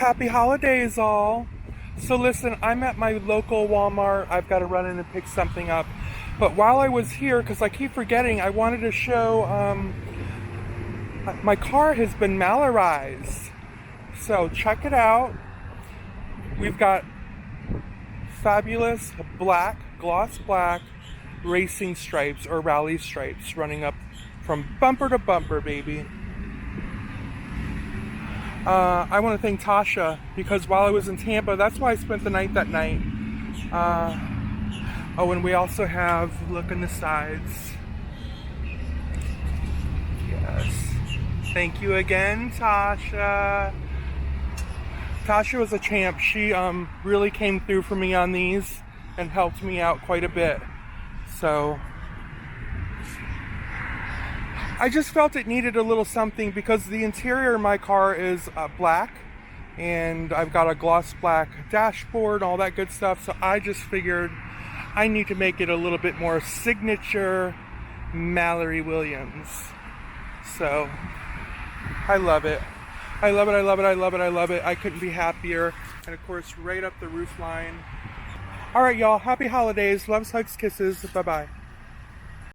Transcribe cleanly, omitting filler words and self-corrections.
Happy holidays, all. So listen, I'm at my local Walmart. I've got to run in and pick something up. But while I was here, because I keep forgetting, I wanted to show my car has been Mallerized. So check it out. We've got fabulous black, gloss black racing stripes or rally stripes running up from bumper to bumper, baby. I want to thank Tasha because while I was in Tampa, that's why I spent the night that night. Oh, and we also have, look on the sides. Yes. Thank you again, Tasha. Tasha was a champ. She really came through for me on these and helped me out quite a bit. So I just felt it needed a little something because the interior of my car is black and I've got a gloss black dashboard, all that good stuff. So I just figured I need to make it a little bit more signature Mallery Williams. So I love it. I love it, I love it, I love it, I love it. I couldn't be happier. And of course, right up the roof line. All right, y'all. Happy holidays. Loves, hugs, kisses. Bye-bye.